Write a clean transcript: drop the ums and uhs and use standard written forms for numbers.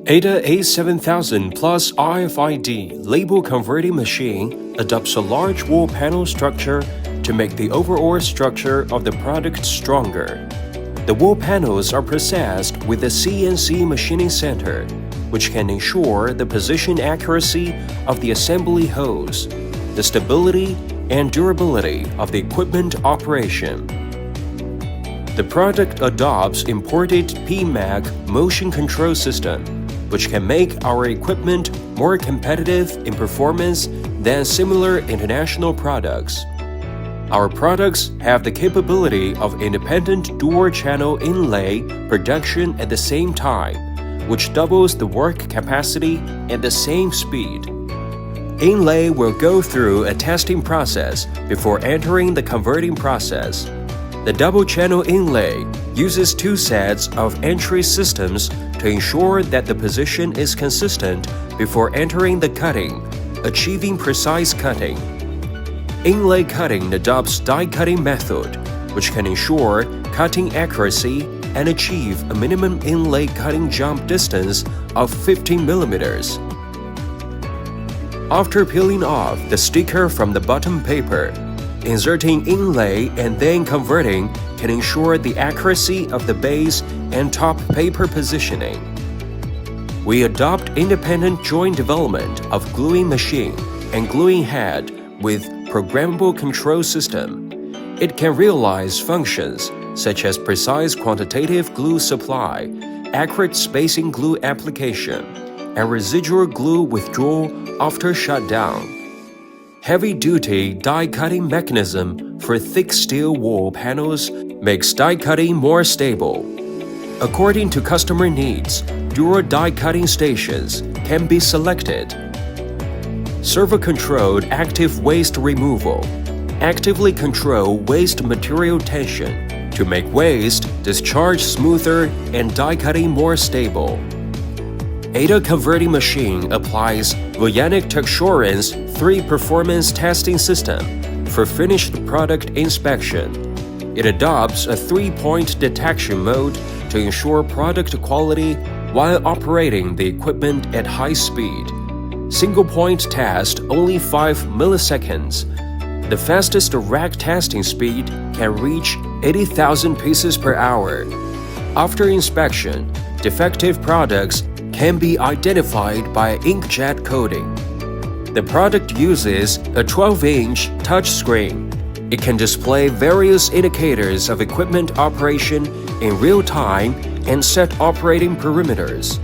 ADA A7000 plus RFID label converting machine adopts a large wall panel structure to make the overall structure of the product stronger. The wall panels are processed with a CNC machining center, which can ensure the position accuracy of the assembly holes, the stability and durability of the equipment operation. The product adopts imported PMAG motion control system, which can make our equipment more competitive in performance than similar international products. Our products have the capability of independent dual-channel inlay production at the same time, which doubles the work capacity at the same speed. Inlay will go through a testing process before entering the converting process. The double-channel inlay uses two sets of entry systems to ensure that the position is consistent before entering the cutting, achieving precise cutting. Inlay cutting adopts die cutting method, which can ensure cutting accuracy and achieve a minimum inlay cutting jump distance of 15 mm. After peeling off the sticker from the bottom paper, inserting inlay and then converting can ensure the accuracy of the base and top paper positioning. We adopt independent joint development of gluing machine and gluing head with programmable control system. It can realize functions such as precise quantitative glue supply, accurate spacing glue application, and residual glue withdrawal after shutdown. Heavy-duty die-cutting mechanism for thick steel wall panels makes die-cutting more stable. According to customer needs, dual die-cutting stations can be selected. Servo-controlled active waste removal actively control waste material tension to make waste discharge smoother and die-cutting more stable. ADA converting machine applies Voyantic Tagsurance 3 performance testing system for finished product inspection. It adopts a 3-point detection mode to ensure product quality while operating the equipment at high speed. Single-point test only 5 milliseconds. The fastest rack testing speed can reach 80,000 pieces per hour. After inspection, defective products can be identified by inkjet coding. The product uses a 12-inch touchscreen. It can display various indicators of equipment operation in real time and set operating parameters.